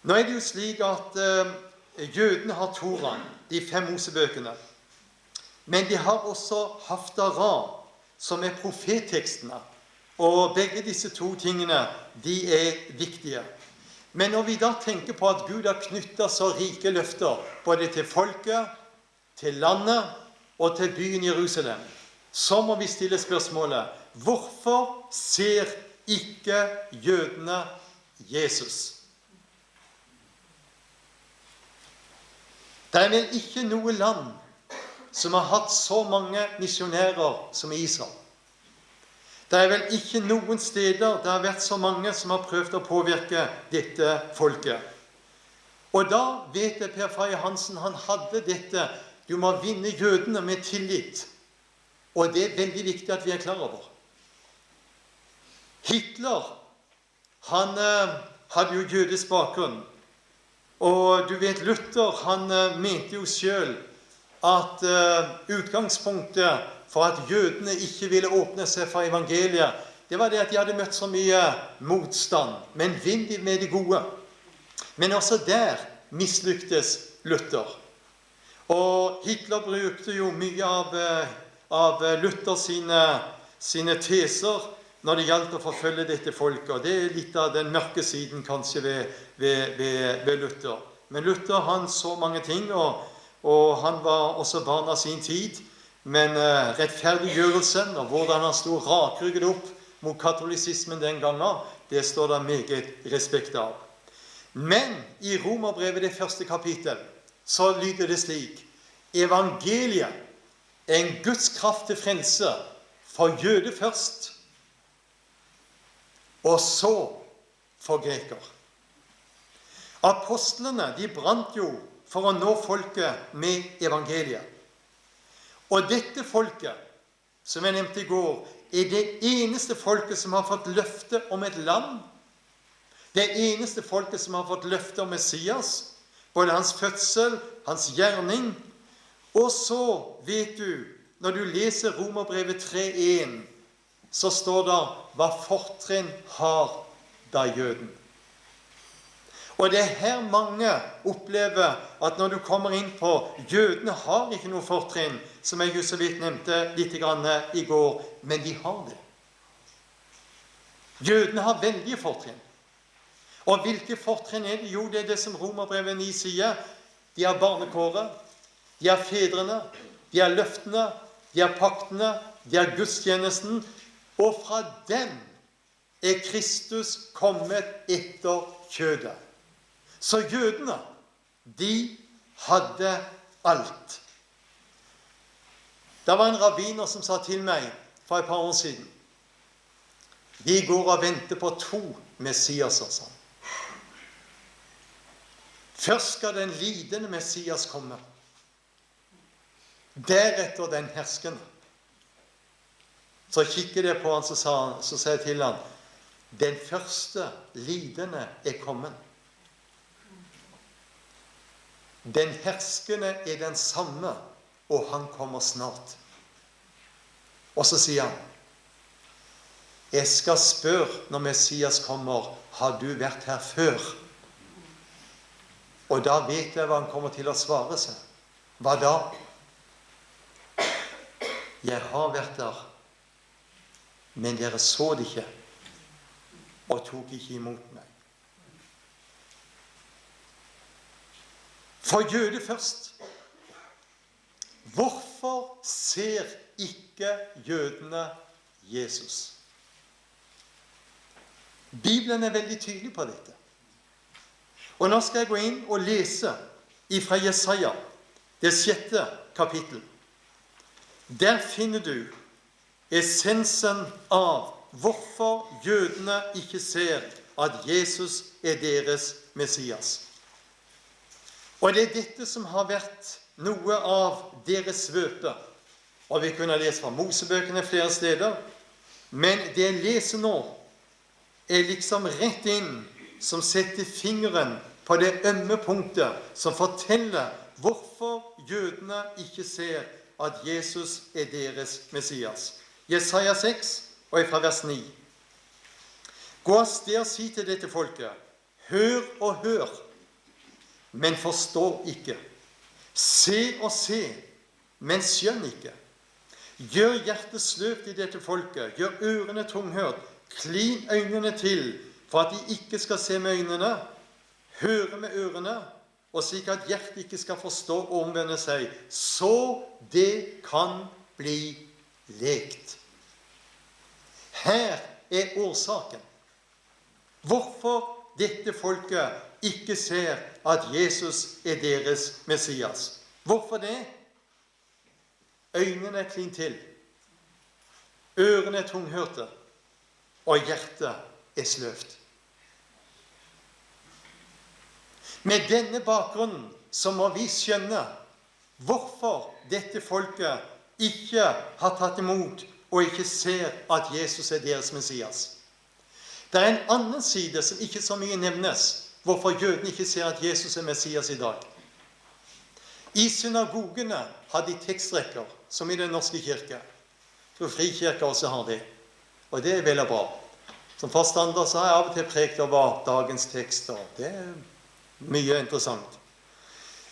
Nå det jo slik at jødene har Toraen, de 5 Mosebøkene. Men de har også Haftara, som profettekstene. Og begge disse 2 tingene, de viktige. Men når vi da tenker på at Gud har knyttet så rike løfter, både til folket, til landet og til byen Jerusalem, så må vi stille spørsmålet, hvorfor ser ikke jødene Jesus? Det vel ikke noe land som har hatt så mange misjonærer som Israel. Det vel ikke noen steder det har vært så mange som har prøvd å påvirke dette folket. Og da vet jeg Per Faye Hansen, han hadde dette, du må vinne jødene med tillit. Og det veldig viktig at vi klar over. Hitler, han hadde jo jødisk bakgrunn. Og du vet, Luther, han mente jo selv at utgangspunktet for at jødene ikke ville åpne seg for evangeliet, det var det at de hadde møtt så mye motstand. Men vinn de med det gode. Men også der mislyktes Luther. Og Hitler brukte jo mye av Luther sine teser når det gjaldt å forfølge dette folket. Og det litt av den mørke siden kanskje ved Luther. Men Luther, han så mange ting, og han var også barn av sin tid. Men rettferdiggjørelsen og hvordan han stod rakrygget opp mot katolisismen den gangen, det står det meget respekt av. Men i Romerbrevet det 1. kapittel, så lyder det slik: evangeliet en Guds kraft til frelse for jøde først, og så for greker. Apostlene, de brant jo for å nå folket med evangeliet. Og dette folket, som jeg nevnte i går, det eneste folket som har fått løfte om et land. Det eneste folket som har fått løfte om Messias, både hans fødsel, hans gjerning. Og så vet du, når du leser Romerbrevet 3:1, så står det hva fortrinn har da jøden. Og det her mange opplever at når du kommer inn på jødene har ikke noe fortrinn, som jeg jo så vidt nevnte litt i går, men de har det. Jødene har veldige fortrinn. Og hvilke fortrinn det? Jo, det det som Romerbrevet 9 sier. De har barnekåret, de har fedrene, de har løftene, de har paktene, de har gudstjenesten, og fra dem Kristus kommet etter kjødet. Så jødene, de hadde alt. Det var en rabbiner som sa til meg for et par år siden: vi går og venter på 2 Messiaser, sa han. Først skal den lidende Messias komme. Deretter den herskende. Så kikket jeg på han, så sa jeg til han: den første lidende kommet. Den herskende den samme, og han kommer snart. Og så sier han: jeg skal spørre når Messias kommer, har du vært her før? Og da vet jeg hva han kommer til å svare seg. Hva da? Jeg har vært der, men dere så det ikke, og tok ikke imot meg. For jøde først. Hvorfor ser ikke jødene Jesus? Bibelen veldig tydelig på dette. Og nå skal jeg gå inn og lese ifra Jesaja, det 6. kapittel. Der finner du essensen av hvorfor jødene ikke ser at Jesus deres Messias. Og det dette som har vært noe av deres svøpe. Og vi kunne lese fra Mosebøkene flere steder. Men det jeg leser nå, liksom rett inn som setter fingeren på det ømme punktet, som forteller hvorfor jødene ikke ser at Jesus deres Messias. Jesaja 6, og fra vers 9. Gå av sted og si til dette folket: hør og hør, men forstår ikke. Se og se, men skjønn ikke. Gjør hjertet sløvt i dette folket, gjør ørene tunghørt, klin øynene til, for at de ikke skal se med øynene, høre med ørene, og slik at hjertet ikke skal forstå og omvende seg, så det kan bli lekt. Her er årsaken. Hvorfor dette folket ikke ser at Jesus er deres Messias. Hvorfor det? Øynene er klin til, ørene er tunghørte, og hjertet er sløvt. Med denne bakgrunnen så må vi skjønne hvorfor dette folket ikke har tatt imot og ikke ser at Jesus er deres Messias. Det er en annen side som ikke så mye nevnes, hvorfor jødene ikke ser at Jesus er Messias i dag. I synagogene har de tekstrekker, som i den norske kirke. Jeg tror frikirker også har det, og det er veldig bra. Som forstander så har jeg av og til prekt over dagens tekster. Det er mye interessant.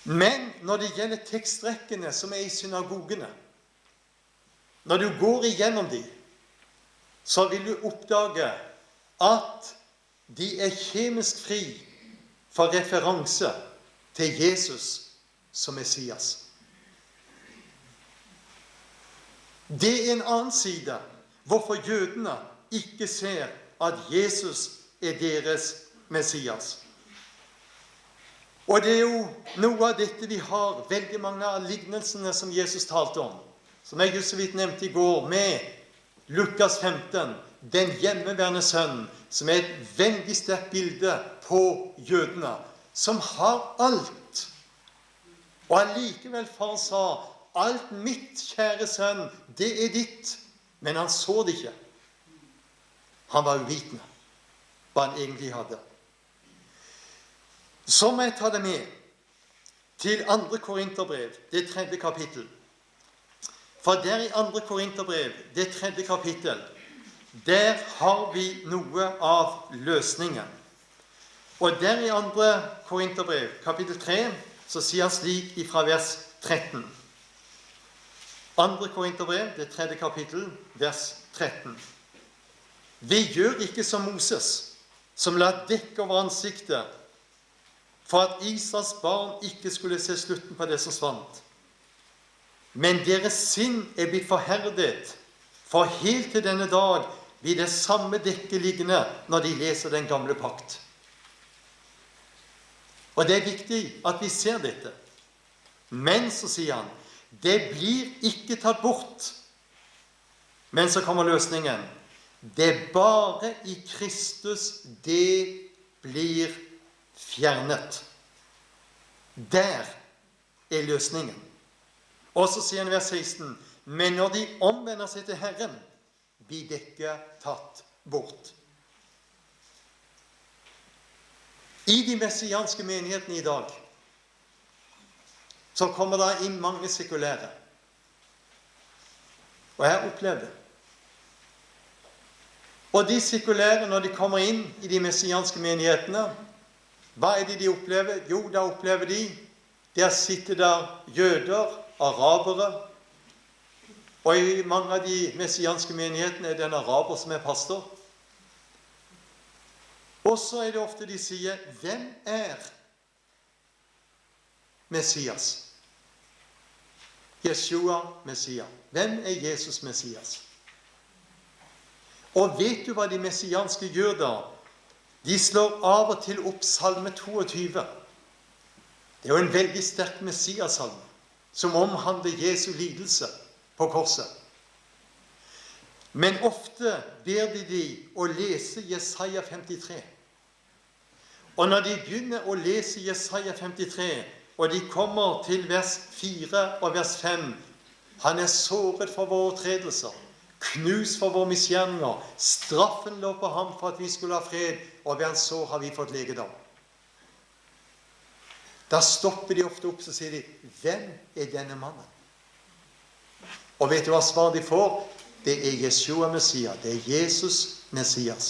Men når det gjelder tekstrekkene som er i synagogene, når du går igjennom de, så vil du oppdage at de er kjemisk fri for referanse til Jesus som Messias. Det er en annen side hvorfor jødene ikke ser at Jesus er deres Messias. Og det er jo noe av dette vi har, veldig mange av lignelsene som Jesus talte om, som jeg så vidt nevnte i går, med Lukas 15, den hjemmeværende sønnen, som er et veldig sterkt bilde på jødene, som har alt. Og allikevel far sa, alt mitt, kjære sønn, det er ditt. Men han så det ikke. Han var uvitende hva han egentlig hadde. Så må jeg ta det med til 2. Korinterbrev, det 3. kapittel. For der i 2. Korinterbrev, det 3. kapittel, der har vi noe av løsningen. Og der i 2. Korinterbrev, kapittel 3, så sier han slik ifra vers 13. 2. Korinterbrev, det 3. kapittel, vers 13. Vi gjør ikke som Moses, som la dekke over ansiktet, for at Israels barn ikke skulle se slutten på det som svant. Men deres sinn er blitt forherdet, for helt til denne dag blir det samme dekket liggende når de leser den gamle pakt. Og det er viktig at vi ser dette. Men, så sier han, det blir ikke tatt bort. Men så kommer løsningen. Det er bare i Kristus det blir fjernet. Der er løsningen. Og så sier han i vers 16, men når de omvender seg til Herren, blir dekket tatt bort. I de messianske menighetene i dag, så kommer det inn mange sekulære. Og jeg har opplevd det. Og de sekulære, når de kommer inn i de messianske menighetene, hva er det de opplever? Jo, da opplever de, der sitter der jøder, arabere, og i mange av de messianske menighetene er det en araber som er pastor. Og så er det ofte de sier, hvem er Messias? Jeshua Messias. Hvem er Jesus Messias? Og vet du hva de messianske gjør da? De slår av og til opp salme 22. Det er jo en veldig sterk Messias-salme, som omhandler Jesu lidelse på korset. Men ofte ber de å lese Jesaja 53. Og når de begynner å lese Jesaja 53, og de kommer til vers 4 og vers 5, han er såret for våre overtredelser, knust for våre misgjerninger, straffen lå på ham for at vi skulle ha fred, og ved hans sår har vi fått legedom. Da stopper de ofte opp, så sier de, hvem er denne mannen? Og vet du hva svar de får? Det er Jeshua Messias, det er Jesus Messias.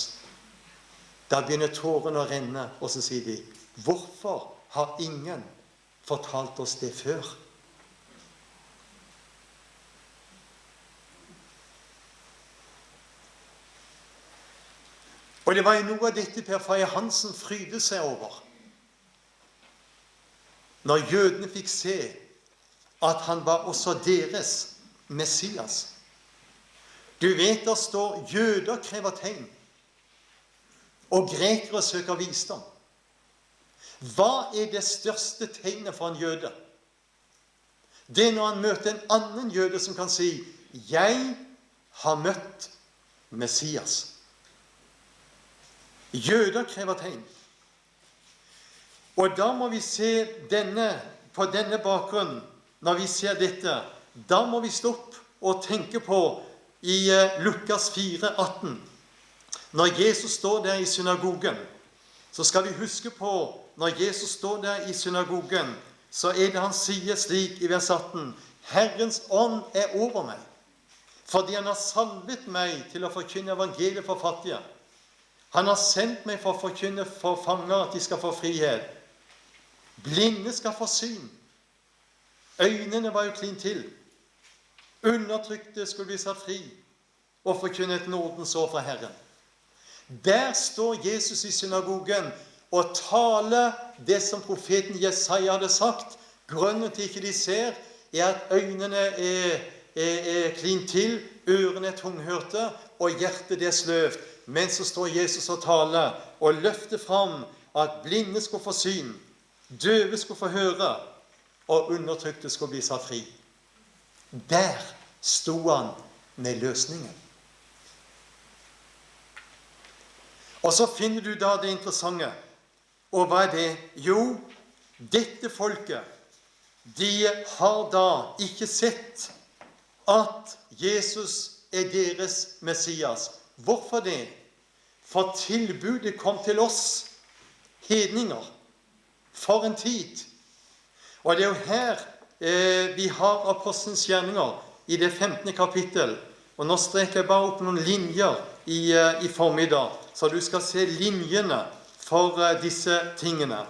Da begynner tårene å renne, og så sier de, hvorfor har ingen fortalt oss det før. Og det var jo noe av dette Per Faye Hansen frydet seg over. Når jødene fikk se at han var også deres Messias. Du vet, der står jøder krever tegn, og grekere søker visdom. Hva er det største tegnet for en jøde? Det er når han møter en annen jøde som kan si, jeg har møtt Messias. Jøder krever tegn. Og da må vi se på denne bakgrunnen, når vi ser dette, da må vi stoppe og tenke på i Lukas 4, 18. Når Jesus står der i synagogen, så skal vi huske på, når Jesus står der i synagogen, så er det han sier slik i vers 18, Herrens ånd er over meg, fordi han har salvet meg til å forkynne evangeliet for fattige. Han har sendt meg for å forkynne for fanger at de skal få frihet. Blinde skal få syn. Øynene var jo klint til. Undertrykte skulle bli satt fri og forkynne et nådens år fra Herren. Der står Jesus i synagogen og taler det som profeten Jesaja hadde sagt. Grunnen til ikke de ser, er at øynene er klint til, ørene er tunghørte, og hjertet er sløvt. Men så står Jesus og taler og løfter fram at blinde skulle få syn, døve skulle få høre, og undertrykte skulle bli satt fri. Der sto han med løsningen. Og så finner du da det interessante. Og hva er det? Jo, dette folket, de har da ikke sett at Jesus er deres Messias. Hvorfor det? For tilbudet kom til oss, hedninger, for en tid. Og det er jo her vi har Apostelens gjerninger i det 15. kapittel. Og nå streker jeg bare opp noen linjer i formiddag, så du skal se linjene for disse tingene.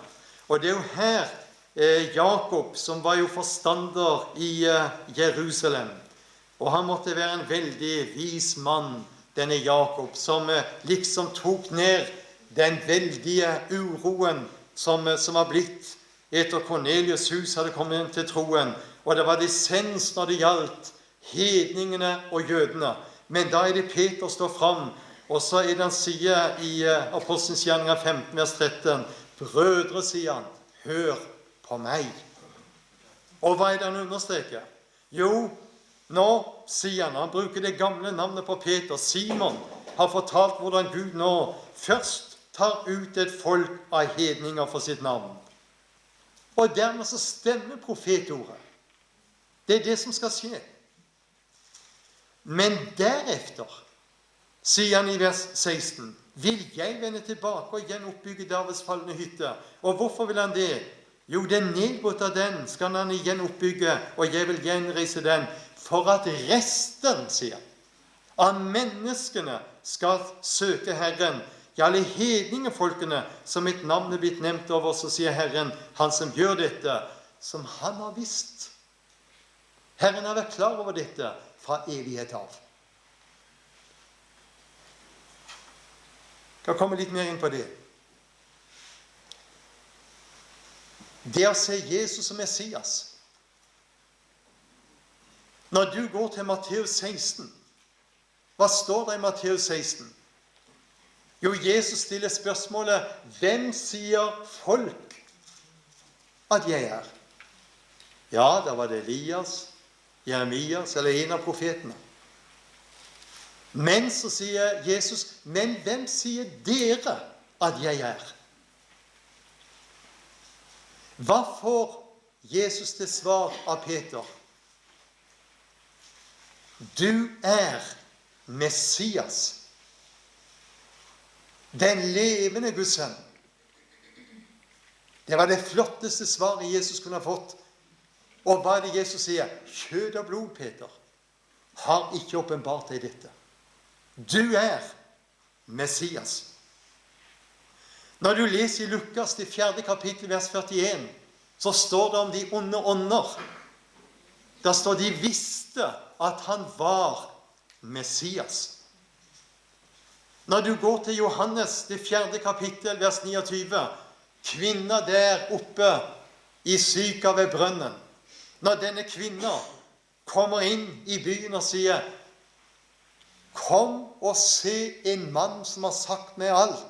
Og det er jo her Jakob, som var jo forstander i Jerusalem, og han måtte være en veldig vis mann, denne Jakob, som liksom tok ned den veldige uroen som var blitt etter Kornelius hus hadde kommet inn til troen. Og det var dissens når det gjaldt hedningene og jødene. Men da er det Peter står fram, og så er det han sier i Apostelens gjerninger 15, vers 13, brødre, sier han, hør på meg. Og hva er det han understreker? Jo, nå sier han bruker det gamle navnet på Peter. Simon har fortalt hvordan Gud nå først tar ut et folk av hedninger for sitt navn. Og dermed så stemmer profetordet. Det er det som skal skje. Men derefter, sier han i vers 16, vil jeg vende tilbake og gjenoppbygge Davids fallende hytte. Og hvorfor vil han det? Jo, den nedbrutt av den skal han igjen oppbygge, og jeg vil gjenreise den, for at resten, sier han, av menneskene skal søke Herren. Ja, alle hedningefolkene som mitt navn er blitt nevnt over, så sier Herren, han som gjør dette, som han har visst. Herren har vært klar over dette fra evighet av. Jeg kan komme litt mer inn på det. Det å se Jesus som Messias. Når du går til Matteus 16, hva står det i Matteus 16? Jo, Jesus stiller spørsmålet, hvem sier folk at jeg er? Ja, da var det Elias, Jeremias eller en av profetene. Men så sier Jesus, men hvem sier dere at jeg er? Hva får Jesus til svar av Peter? Du er Messias, den levende Guds sønn. Det var det flotteste svaret Jesus kunne ha fått. Og hva er det Jesus sier? Kjød og blod, Peter, har ikke åpenbart deg dette. Du er Messias. Når du leser i Lukas, det 4. kapittel, vers 41, så står det om de onde ånder. Der står de visste at han var Messias. Når du går til Johannes, det 4. kapittel, vers 29, kvinna der oppe i syka ved brønnen. Når denne kvinna kommer inn i byen og sier, kom og se en mann som har sagt meg alt.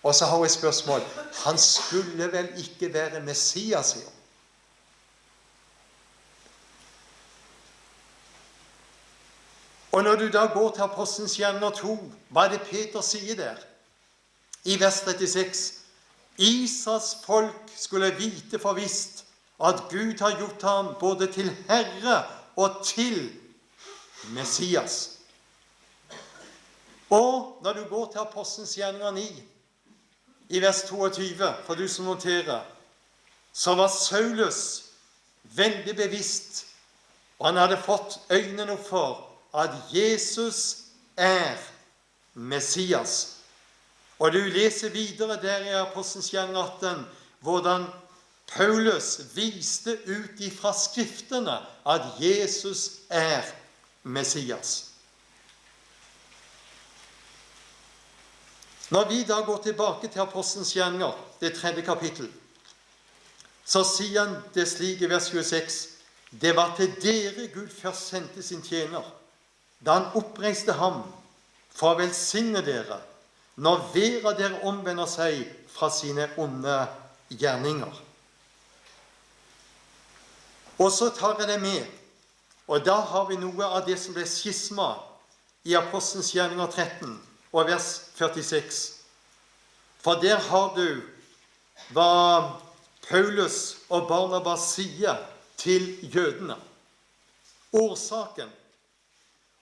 Og så har hun et spørsmål. Han skulle vel ikke være Messias, sier hun. Og når du da går til Apostelens gjerninger 2, hva er det Peter sier der? I vers 36. Israels folk skulle vite for visst at Gud har gjort ham både til Herre og til Messias. Og når du går til Apostelens gjerninger 9, i vers 22, for du som noterer, så var Saulus veldig bevisst, og han hadde fått øynene opp for at Jesus er Messias. Og du leser videre der i Apostelens gjerninger 18, hvordan Paulus viste ut ifra skriftene at Jesus er Messias. Når vi da går tilbake til Apostelens gjerninger, det 3. kapittel, så sier han det slik i vers 26, det var til dere Gud først sendte sin tjener, da han oppreiste ham for å velsigne dere, når hver av dere omvender seg fra sine onde gjerninger. Og så tar jeg det med, og da har vi noe av det som ble skisma i Apostelens gjerninger 13, og vers 46. For der har du hva Paulus og Barnabas sier til jødene. Årsaken.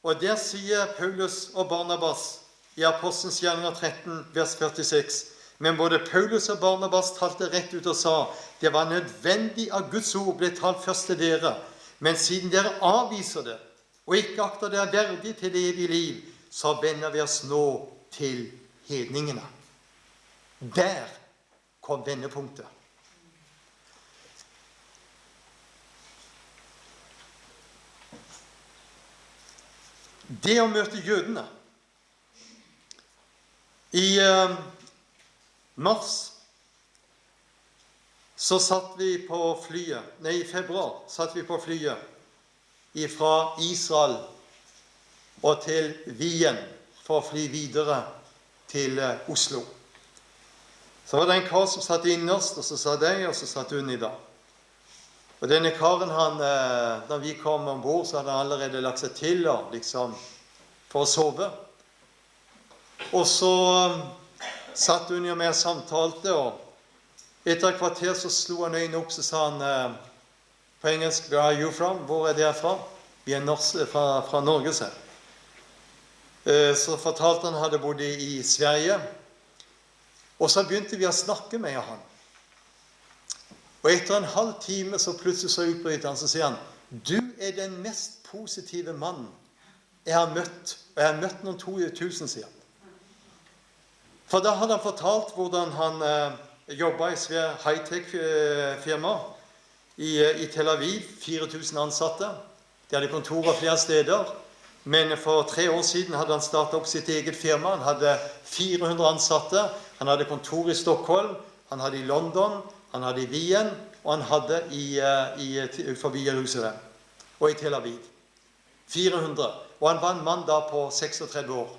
Og der sier Paulus og Barnabas i Apostelens gjerninger 13, vers 46. Men både Paulus og Barnabas talte rett ut og sa, det var nødvendig at Guds ord ble talt først til dere, men siden dere avviser det, og ikke akter dere verdig til det evige liv, så vender vi oss nå til hedningene. Der kom vendepunktet. Det å møte jødene. I mars så satt vi på flyet, i februar satt vi på flyet fra Israel og til Wien for å fly videre til Oslo. Så var det en kar som satt innerst, og så satt jeg, og så satt hun i dag. Og denne karen, da vi kom ombord, så hadde han allerede lagt seg til, liksom, for å sove. Og så satt hun jo med og samtalte, og etter et kvarter så slo han øynene opp, så sa han på engelsk, where are you from? Hvor er dere fra? Vi er fra Norge selv. Så fortalte han hadde bodd i Sverige, og så begynte vi å snakke med han. Og etter en halv time så plutselig så utbryter han, så sier han, du er den mest positive mannen jeg har møtt, og jeg har møtt noen 2000, sier han. For da hadde han fortalt hvordan han jobbet i svær high-tech-firma i Tel Aviv, 4000 ansatte. De hadde kontorer flere steder. Men for 3 år siden hadde han startet opp sitt eget firma. Han hadde 400 ansatte. Han hadde kontor i Stockholm, han hadde i London, han hadde i Wien, og han hadde forbi Jerusalem, og i Tel Aviv. 400. Og han var en mann da på 36 år.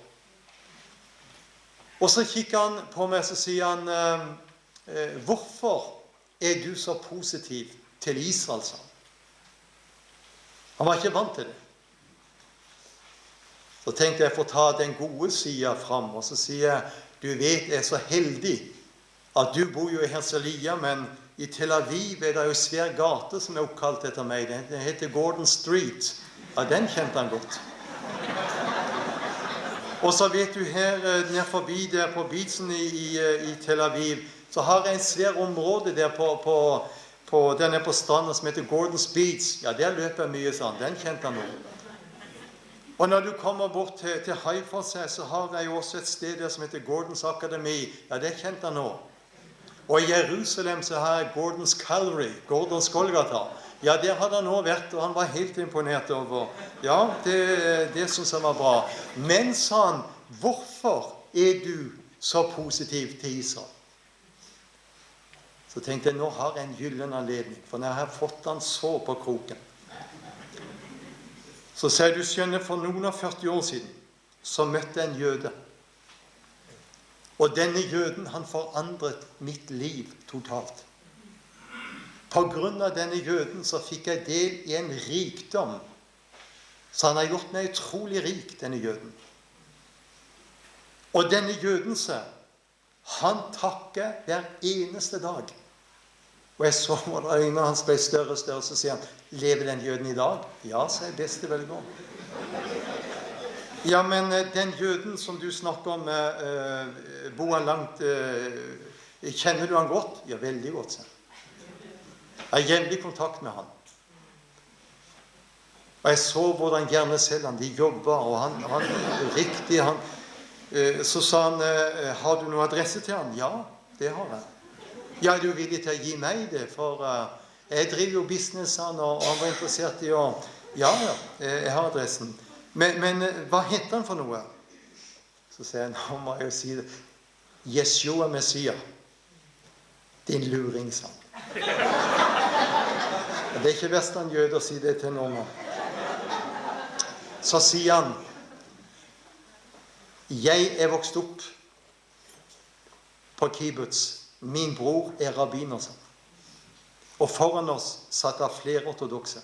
Og så kikker han på meg, så sier han, hvorfor er du så positiv til Israel, sa han. Han var ikke vant til det. Så tenkte jeg for å ta den gode siden fram, og så sier jeg, du vet, jeg er så heldig at du bor jo i Herzliya, men i Tel Aviv er det jo svær gate som er oppkalt etter meg. Den heter Gordon Street. Ja, den kjente han godt. Og så vet du her, ned forbi der på beachen i Tel Aviv, så har jeg en svær område der den er på stranden som heter Gordon's Beach. Ja, der løper jeg mye sånn. Den kjente han nå. Og når du kommer bort til Haifa, så har jeg også et sted der som heter Gordons Akademi. Ja, det er kjent han nå. Og i Jerusalem så har jeg Gordons Calvary, Gordons Golgata. Ja, der hadde han også vært, og han var helt imponert over. Ja, det synes han var bra. Men, sa han, hvorfor er du så positiv til Israel? Så tenkte jeg, nå har jeg en gyllen anledning, for når jeg har fått han så på kroken. Så sier du, skjønner, for noen av 40 år siden, så møtte jeg en jøde. Og denne jøden, han forandret mitt liv totalt. På grunn av denne jøden så fikk jeg del i en rikdom. Så han har gjort meg utrolig rik, denne jøden. Og denne jøden, han takker hver eneste dag. Og jeg så hvor øynene hans ble større og større, så sier han, lever den jøden i dag? Ja, sier jeg, beste velgående. Ja, men den jøden som du snakker om, bor han langt, kjenner du han godt? Ja, veldig godt, sier han. Jeg har jevnlig kontakt med han. Og jeg så hvordan gjerne selv han, de jobber, og han riktig, så sa han, har du noen adresse til han? Ja, det har jeg. Ja, er du villig til å gi meg det? For jeg driver jo business, og han var interessert i å... Ja, jeg har adressen. Men hva heter han for noe? Så sier han, han må jo si det. Yeshua Messiah. Din luring, sa han. Det er ikke verst han jød å si det til noen. Så sier han, jeg er vokst opp på kibbutz. Min bror er rabbiner, sa han. Og foran oss satt av flere ortodokse.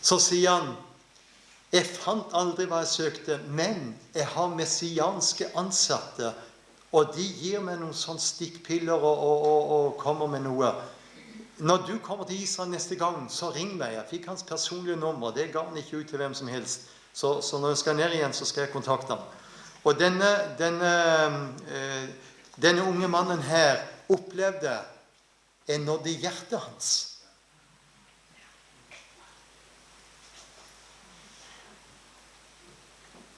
Så sier han, jeg fant aldri hva jeg søkte, men jeg har messianske ansatte, og de gir meg noen sånne stikkpiller og kommer med noe. Når du kommer til Israel neste gang, så ring meg. Jeg fikk hans personlige nummer, det ga han ikke ut til hvem som helst. Så når jeg skal ned igjen, så skal jeg kontakte ham. Og denne unge mannen her opplevde en nådd i hjertet hans.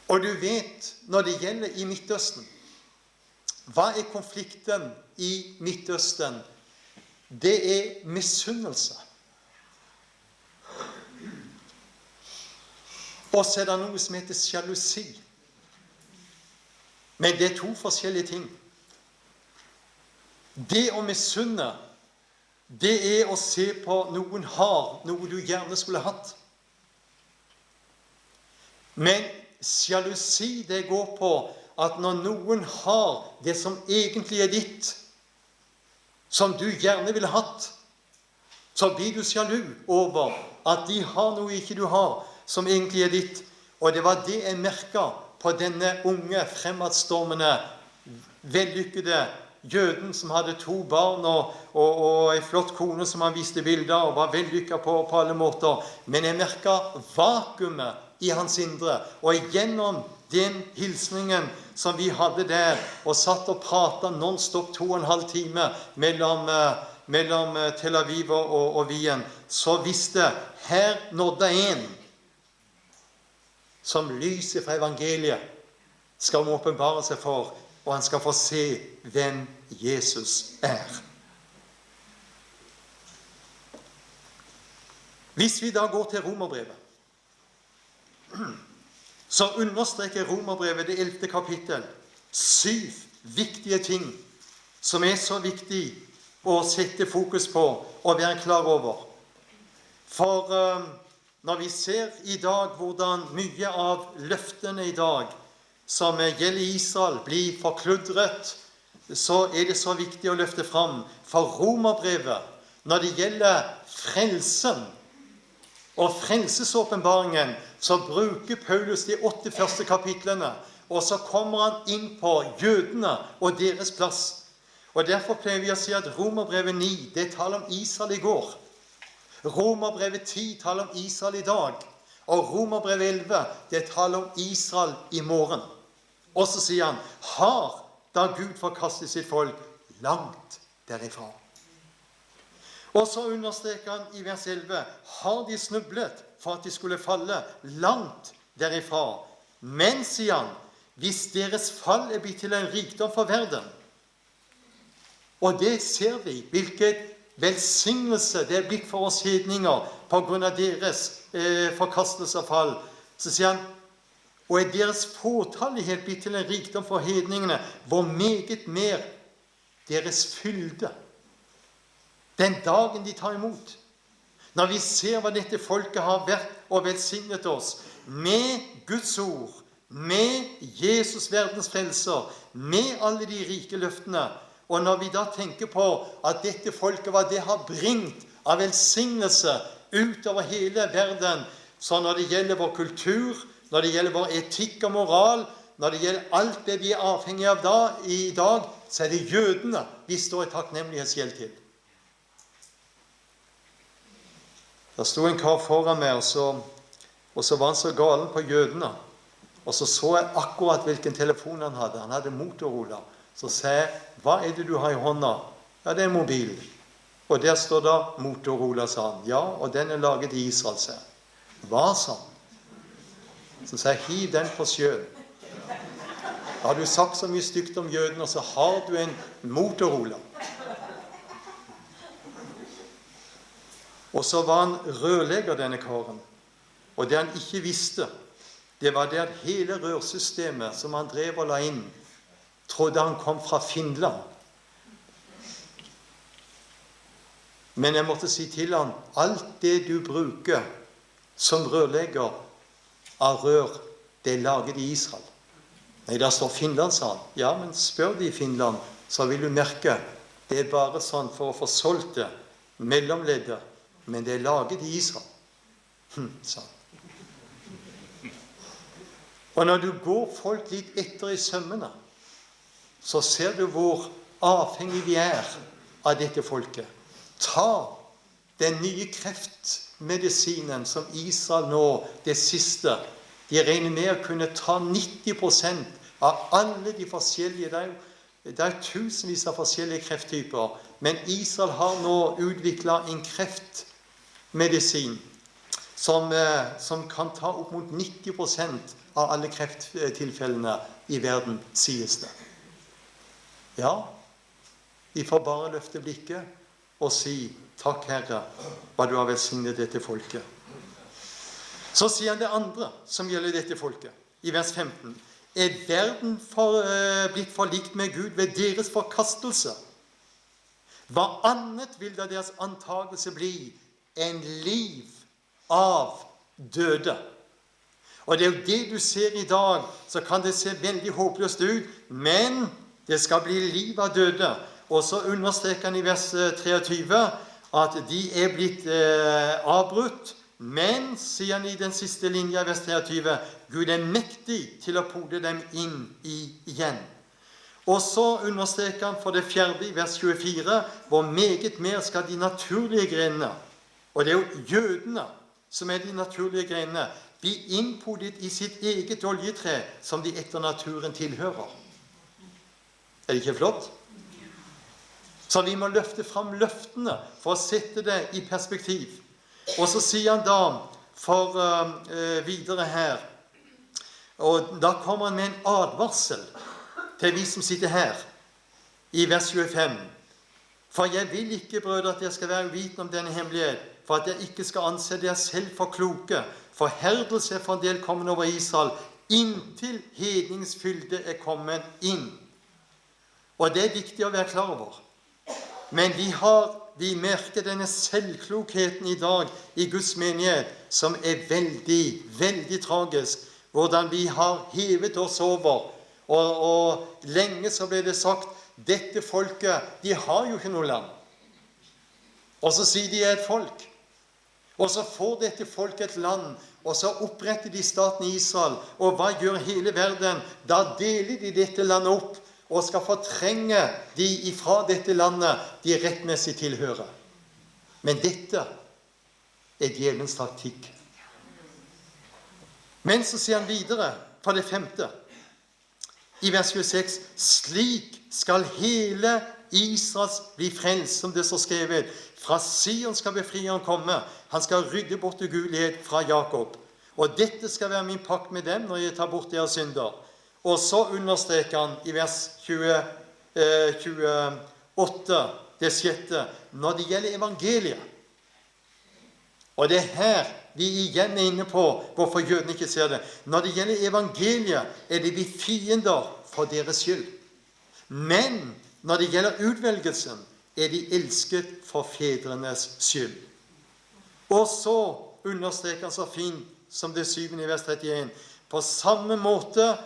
Og du vet, når det gjelder i Midtøsten, hva er konflikten i Midtøsten? Det er misunnelse. Og så er det noe som heter sjalusi. Men det er to forskjellige ting. Det å misunne, det er å se på noen har, noe du gjerne skulle hatt. Men sjalusi, det går på at når noen har det som egentlig er ditt, som du gjerne ville hatt, så blir du sjalu over at de har noe ikke du har, som egentlig er ditt. Og det var det jeg merket på denne unge, fremadstormende, vellykkede jøden som hadde 2 barn og en flott kone som han viste bilder og var vellykket på alle måter. Men jeg merket vakuumet i hans indre, og gjennom den hilsningen som vi hadde der, og satt og pratet non-stop 2,5 timer mellom Tel Aviv og Wien, så visste her nådde en som lyset fra evangeliet skal åpenbare seg for, og han skal få se hvem Jesus er. Hvis vi da går til Romerbrevet, så understreker Romerbrevet det 11. kapittel 7 viktige ting som er så viktig å sette fokus på og være klar over. For når vi ser i dag hvordan mye av løftene i dag som gjelder Israel blir forkludret, så er det så viktig å løfte fram. For Romerbrevet, når det gjelder frelsen og frelsesåpenbaringen, så bruker Paulus de 8 første kapitlene, og så kommer han inn på jødene og deres plass. Og derfor pleier vi å si at Romerbrevet 9, det taler om Israel i går. Romerbrevet 10 taler om Israel i dag. Og Romerbrevet 11, det taler om Israel i morgen. Og så sier han, har da Gud forkastet sitt folk langt derifra? Og så understreker han i vers 11, har de snublet for at de skulle falle langt derifra. Men, sier han, hvis deres fall er blitt til en rikdom for verden, og det ser vi, hvilket velsignelse det er blitt for oss hedninger på grunn av deres forkastelse og fall, så sier han, og er deres fåtallighet blitt til en rikdom for hedningene, hvor meget mer deres fylde, den dagen de tar imot. Når vi ser hva dette folket har vært og velsignet oss, med Guds ord, med Jesus verdens frelser, med alle de rike løftene, og når vi da tenker på at dette folket, hva det har bringt av velsignelse utover hele verden, så når det gjelder vår kultur, når det gjelder vår etikk og moral, når det gjelder alt det vi er avhengig av i dag, så er det jødene vi står i takknemlighetsgjeld til. Det sto en kar foran meg, og så var han så galen på jødene. Og så jeg akkurat hvilken telefon han hadde. Han hadde Motorola. Så sa jeg, hva er det du har i hånda? Ja, det er en mobil. Og der står da Motorola, sa han. Ja, og den er laget i Israel, sa jeg. Hva, sa han? Så sa jeg, hiv den på sjøen. Har du sagt så mye stygt om jødene, og så har du en Motorola. Og så var han rørlegger, denne karen. Og det han ikke visste, det var det at hele rørsystemet som han drev og la inn, trodde han kom fra Finland. Men jeg måtte si til han, alt det du bruker som rørlegger av rør, det er laget i Israel. Nei, der står Finland, sa han. Ja, men spør de i Finland, så vil du merke, det er bare sånn for å få solgt det, mellomleddet, men det er laget i Israel. Sa han. Og når du går folk litt etter i sømmene, så ser du hvor avhengig vi er av dette folket. Ta den nye kreftmedisinen som Israel nå, det siste, de regner med å kunne ta 90% av alle de forskjellige, det er tusenvis av forskjellige krefttyper, men Israel har nå utviklet en kreftmedisin som kan ta opp mot 90% av alle krefttilfellene i verden, sies det. Ja, vi får bare løfte blikket og si, takk Herre, hva du har velsignet dette folket. Så sier han det andre som gjelder dette folket, i vers 15. Er verden blitt forlikt med Gud ved deres forkastelse? Hva annet vil da deres antagelse bli en liv av døde? Og det er jo det du ser i dag, så kan det se veldig håpløst ut, men det skal bli liv av døde. Og så understreker han i vers 23 at de er blitt avbrutt, men, sier han i den siste linja i vers 23, Gud er mektig til å pode dem inn igjen. Og så understreker han for det fjerde i vers 24, hvor meget mer skal de naturlige grenene, og det er jo jødene som er de naturlige grenene, bli innpodet i sitt eget oljetre som de etter naturen tilhører. Er det ikke flott? Så vi må løfte fram løftene for å sette det i perspektiv. Og så sier han da videre her, og da kommer han med en advarsel til vi som sitter her, i vers 25. For jeg vil ikke, brødre, at jeg skal være uvitende om denne hemmelighet, for at jeg ikke skal anse dere selv for kloke, for herdelse er for en del kommet over Israel, inntil hedningsfylde er kommet inn. Og det er viktig å være klar over. Men vi merker denne selvklokheten i dag i Guds menighet, som er veldig, veldig tragisk. Hvordan vi har hevet oss over. Og lenge så ble det sagt, dette folket, de har jo ikke noe land. Og så sier de er et folk. Og så får dette folket et land, og så oppretter de staten Israel. Og hva gjør hele verden? Da deler de dette landet opp, og skal fortrenge de ifra dette landet de rettmessig tilhører. Men dette er djevelens taktikk. Men så sier han videre, fra det 5. i vers 26, slik skal hele Israels blir frelst, som det står skrevet. Fra Sion skal befrieren komme. Han skal rydde bort ugudelighet fra Jakob. Og dette skal være min pakt med dem når jeg tar bort deres synder. Og så understreker han i vers 28, det sjette, når det gjelder evangeliet. Og det er her vi igjen er inne på hvorfor jødene ikke ser det. Når det gjelder evangeliet, er det vi fiender for deres skyld. Men når det gjelder utvelgelsen, er de elsket for fedrenes skyld. Og så understreker han så fint som det 7. i vers 31. På samme måte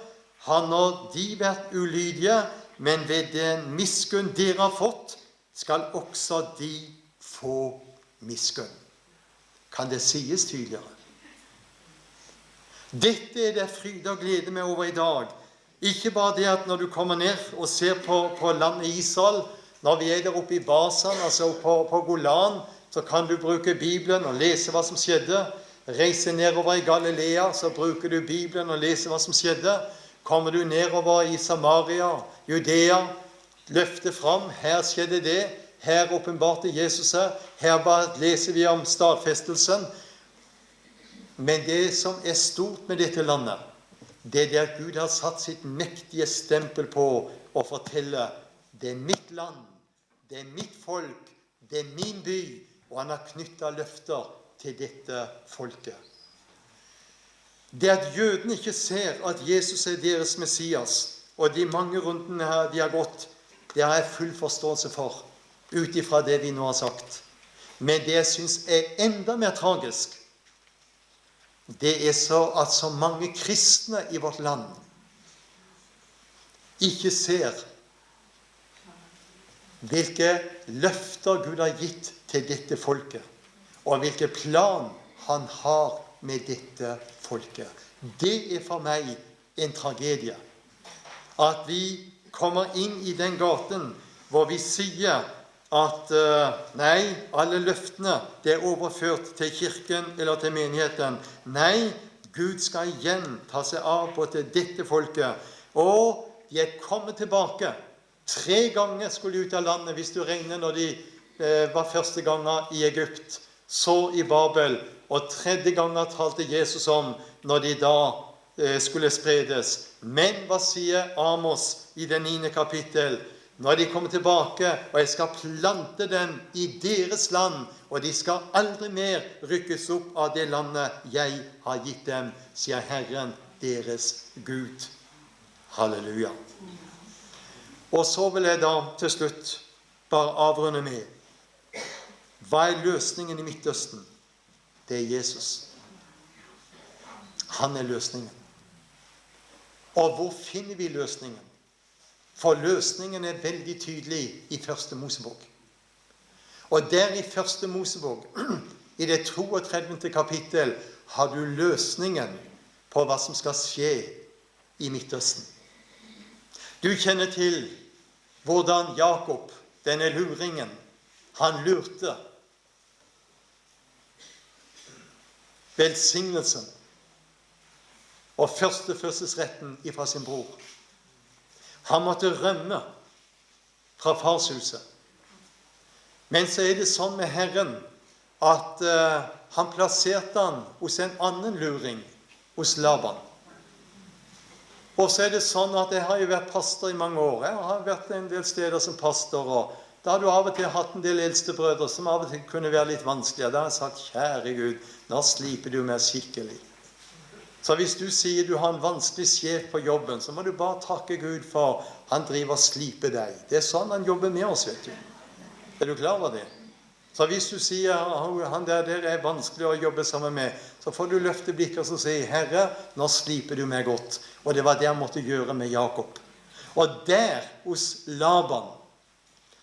har nå de vært ulydige, men ved den miskunn dere har fått, skal også de få miskunn. Kan det sies tydeligere? Dette er det fryd og glede med over i dag. Ikke bare det at når du kommer ned og ser på landet Israel, når vi er der oppe i Basan, altså på Golan, så kan du bruke Bibelen og lese hva som skjedde. Reise nedover i Galilea, så bruker du Bibelen og leser hva som skjedde. Kommer du nedover i Samaria, Judea, løfter fram, her skjedde det. Her åpenbarte Jesus seg. Her bare leser vi om stadfestelsen. Men det som er stort med dette landet, det er det at Gud har satt sitt mektige stempel på å fortelle det er mitt land, det er mitt folk, det er min by, og han har knyttet løfter til dette folket. Det at jødene ikke ser at Jesus er deres Messias, og de mange rundene her de har gått, det har jeg full forståelse for, ut ifra det vi nå har sagt. Men det jeg synes er enda mer tragisk, det er så at så mange kristne i vårt land ikke ser hvilke løfter Gud har gitt til dette folket, og hvilken plan han har med dette folket. Det er for meg en tragedie. At vi kommer inn i den gaten hvor vi sier at nei, alle løftene det er overført til kirken eller til menigheten. Nei, Gud skal igjen ta seg av på til dette folket. Og de er kommet tilbake. 3 ganger skulle de ut av landet, hvis du regner når de var første ganger i Egypt, så i Babel, og 3. ganger talte Jesus om når de da skulle spredes. Men hva sier Amos i det 9. kapittel? Når de kommer tilbake, og jeg skal plante dem i deres land, og de skal aldri mer rykkes opp av det landet jeg har gitt dem, sier Herren deres Gud. Halleluja. Og så vil jeg da til slutt bare avrunde med, hva er løsningen i Midtøsten? Det er Jesus. Han er løsningen. Og hvor finner vi løsningen? For løsningen er veldig tydelig i 1. Mosebok. Og der i 1. Mosebok, i det 32. kapittel, har du løsningen på hva som skal skje i Midtøsten. Du kjenner til hvordan Jakob, denne luringen, han lurte velsignelsen og førstefødselsretten ifra sin bror. Han måtte rømme fra farshuset. Men så er det sånn med Herren at han plasserte han hos en annen luring, hos Laban. Og så er det sånn at jeg har jo vært pastor i mange år. Jeg har vært en del steder som pastor, og da har du av og til hatt en del eldstebrødre som av og til kunne være litt vanskelige. Da har jeg sagt, kjære Gud, nå sliper du meg skikkelig. Så hvis du sier du har en vanskelig sjef på jobben, så må du bare takke Gud for han driver og sliper deg. Det er sånn han jobber med oss, vet du. Er du klar over det? Så hvis du sier han der er vanskelig å jobbe sammen med, så får du løfte blikket og si, Herre, nå sliper du meg godt. Og det var det han måtte gjøre med Jakob. Og der hos Laban,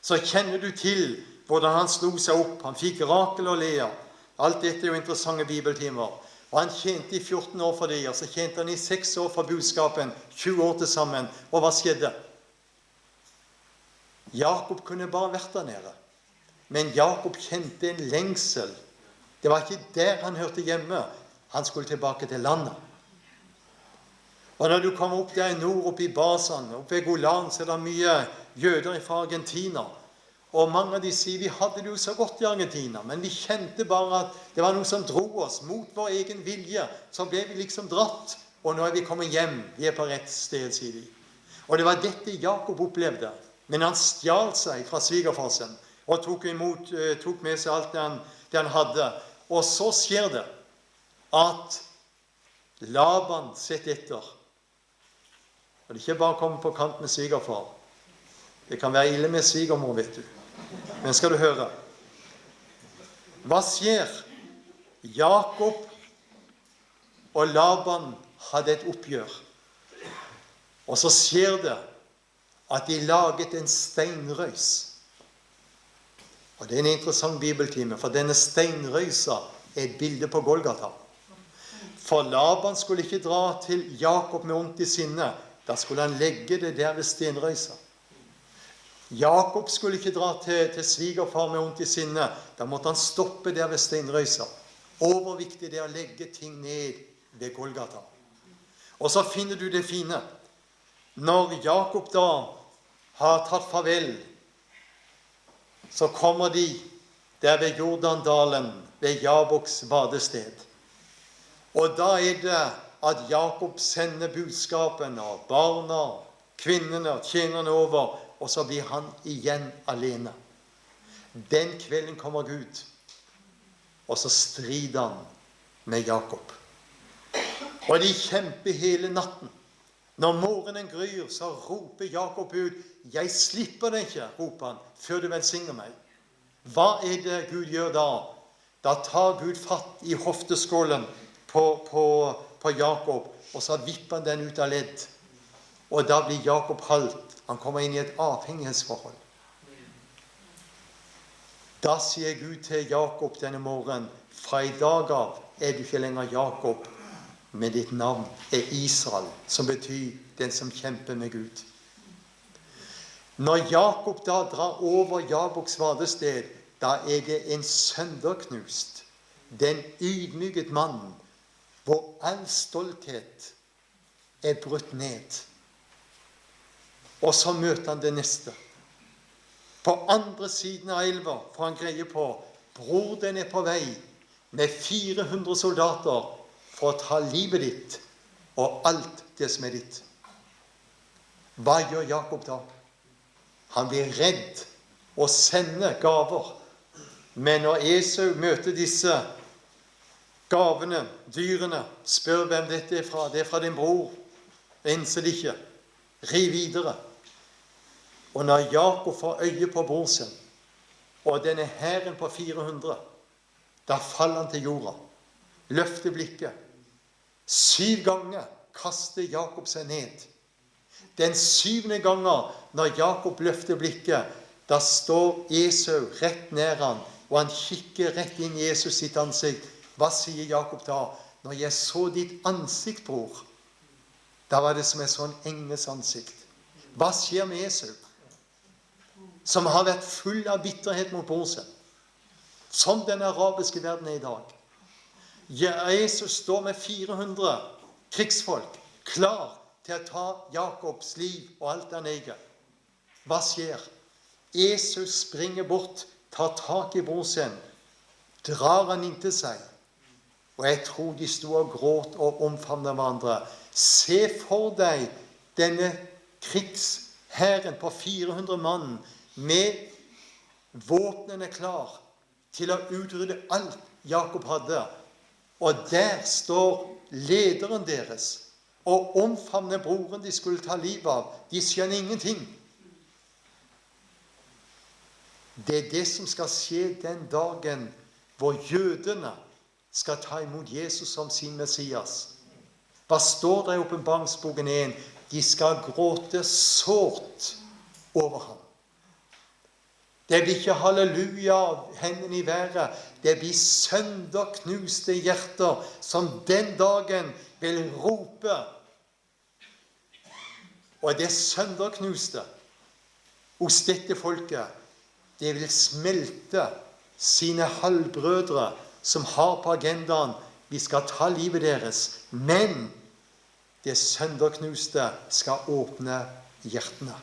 så kjenner du til hvordan han slo seg opp. Han fikk Rakel og Lea. Alt dette er jo interessante bibeltimer. Og han tjente i 14 år for det, og så tjente han i 6 år for budskapen, 20 år til sammen. Og hva skjedde? Jakob kunne bare vært der nede. Men Jakob kjente en lengsel. Det var ikke der han hørte hjemme. Han skulle tilbake til landet. Og når du kommer opp der i nord, oppe i Basan, oppe i Golan, så er det mye jøder fra Argentina. Og mange av de sier vi hadde det jo så godt i Argentina, men vi kjente bare at det var noe som dro oss mot vår egen vilje. Så ble vi liksom dratt, og nå er vi kommet hjem. Vi er på rett sted, sier de. Og det var dette Jakob opplevde. Men han stjal seg fra svigerfarsen og tok med seg alt det han hadde. Og så skjer det at Laban sitter etter. Og det er ikke bare å komme på kant med svigerfar. Det kan være ille med svigermor, vet du. Men skal du høre. Hva skjer? Jakob og Laban hadde et oppgjør. Og så skjer det at de laget en steinrøys. Og det er en interessant bibeltime, for denne steinrøysa er et bilde på Golgata. For Laban skulle ikke dra til Jakob med ondt i sinne. Da skulle han legge det der ved steinrøysa. Jakob skulle ikke dra til svigerfar med ondt i sinne. Da måtte han stoppe der ved steinrøysa. Overviktig det å legge ting ned ved Golgata. Og så finner du det fine. Når Jakob da har tatt farvel, så kommer de der ved Jordandalen, ved Jaboks vadested. Og da er det at Jakob sender budskapen av barna, kvinnene og tjenerne over, og så blir han igjen alene. Den kvelden kommer Gud, og så strider han med Jakob. Og de kjemper hele natten. Når morgenen gryr, så roper Jakob ut, «Jeg slipper deg ikke», roper han, «før du velsigner meg». Hva er det Gud gjør da? Da tar Gud fatt i hofteskålen på Jakob, og så vipper han den ut av ledd. Og da blir Jakob halt. Han kommer inn i et avhengighetsforhold. Da sier Gud til Jakob denne morgenen, «Fra i dag av er du ikke lenger Jakob, men ditt navn er Israel», som betyr den som kjemper med Gud. Når Jakob da drar over Jaboks vadested, da er det en sønderknust, den ydmyket mann, hvor all stolthet er brutt ned. Og så møter han det neste. På andre siden av elva får han greie på, bror den er på vei med 400 soldater for å ta livet ditt og alt det som er ditt. Hva gjør Jakob da? Han blir redd og sender gaver. Men når Esau møter disse gavene, dyrene, spør hvem dette er fra. Det er fra din bror. Enser det ikke. Ri videre. Og når Jakob får øye på bror sin, og denne hæren på 400, da faller han til jorda. Løfter blikket. 7 ganger kaster Jakob seg ned. Den 7. gangen, når Jakob løfter blikket, da står Esau rett nær han, og han kikker rett inn i Jesus sitt ansikt. Hva sier Jakob da? Når jeg så ditt ansikt, bror, da var det som jeg så en engles ansikt. Hva skjer med Esau? Som har vært full av bitterhet mot bror sin. Som den arabiske verden er i dag. Jesus står med 400 krigsfolk, klar til å ta Jakobs liv og alt han eier. Hva skjer? Jesus springer bort, tar tak i bror sin, drar han inn til seg. Og jeg tror de sto og gråt og omfavnet hverandre. Se for deg denne krigshæren på 400 mann med våpnene klar til å utrydde alt Jakob hadde. Og der står lederen deres og omfavner broren de skulle ta livet av. De skjønner ingenting. Det er det som skal skje den dagen hvor jødene skal ta imot Jesus som sin Messias. Hva står det i Åpenbaringsboken 1? De skal gråte sårt over ham. Det blir ikke halleluja, hendene i været. Det blir sønderknuste hjerter som den dagen vil rope. Og det sønderknuste hos dette folket, det vil smelte sine halvbrødre som har på agendaen, vi skal ta livet deres. Men det sønderknuste skal åpne hjertene.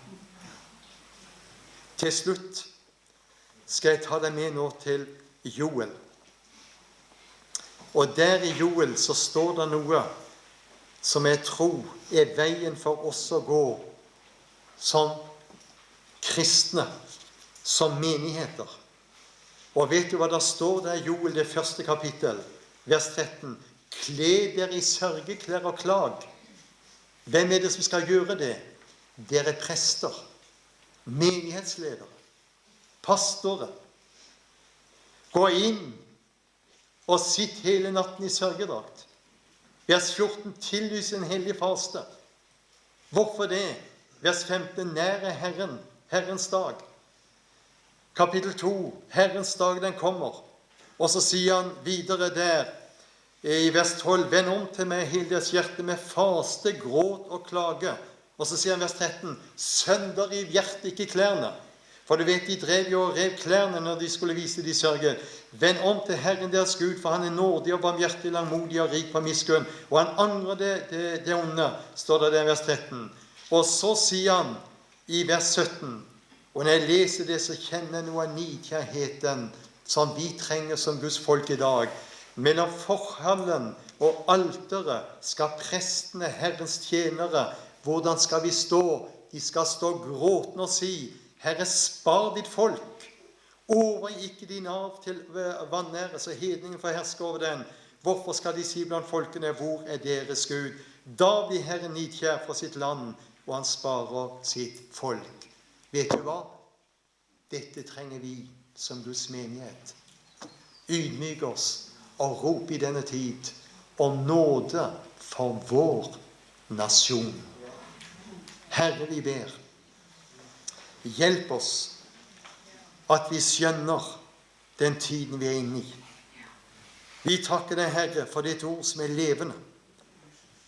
Til slutt skal jeg ta deg med nå til Joel. Og der i Joel så står det noe som jeg tror er veien for oss å gå som kristne, som menigheter. Og vet du hva det står der i Joel, det første kapittel, vers 13? Kle dere i sørgeklær og klag. Hvem er det som skal gjøre det? Dere prester, menighetsledere, pastorer. Gå inn og sitt hele natten i sørgedrakt. Vers 14, tillys en hellig faste. Hvorfor det? Vers 15, nære Herren, Herrens dag. Kapittel 2, Herrens dag den kommer. Og så sier han videre der, i vers 12, vend om til meg hele deres hjerte med faste, gråt og klage. Og så sier han vers 13, sønderriv hjertet, ikke klærne. For du vet, de drev jo og rev klærne når de skulle vise de sørger. Vend om til Herren deres Gud, for han er nådig og barmhjertig, langmodig og rik på miskunn. Og han angrer det onde, står det der i vers 13. Og så sier han i vers 17, og når jeg leser det, så kjenner jeg noe av nidkjærheten som vi trenger som Guds folk i dag. Mellom forhallen og alteret skal prestene, Herrens tjenere, hvordan skal vi stå? De skal stå gråtende og si, Herre, spar ditt folk. Overgi ikke din arv til vanære, så hedningen får herske over den. Hvorfor skal de si blant folkene, hvor er deres Gud? Da blir Herren nidkjær for sitt land, og han sparer sitt folk. Vet du hva? Dette trenger vi som Guds menighet. Ydmyk oss og rop i denne tid om nåde for vår nasjon. Herre, vi ber. Hjelp oss at vi skjønner den tiden vi er inne i. Vi takker deg, Herre, for ditt ord som er levende.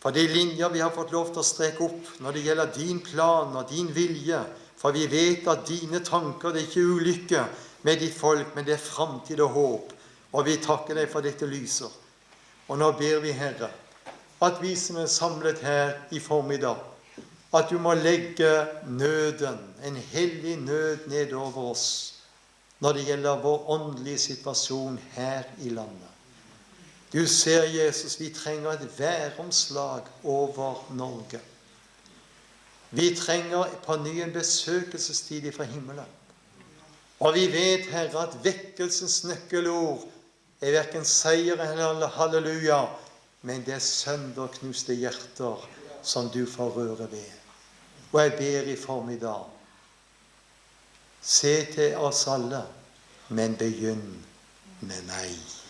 For de linjer vi har fått lov til å streke opp når det gjelder din plan og din vilje. For vi vet at dine tanker, det er ikke ulykke med ditt folk, men det er framtid og håp. Og vi takker deg for dette lyser. Og nå ber vi, Herre, at vi som er samlet her i formiddag, at du må legge nøden, en hellig nød ned over oss, når det gjelder vår åndelige situasjon her i landet. Du ser, Jesus, vi trenger et væromslag over Norge. Vi trenger på ny en besøkelsestid fra himmelen. Og vi vet, Herre, at vekkelsens nøkkelord er hverken seier eller halleluja, men det er sønderknuste hjerter som du får røre ved. Og jeg ber i formiddag, se til oss alle, men begynn med meg.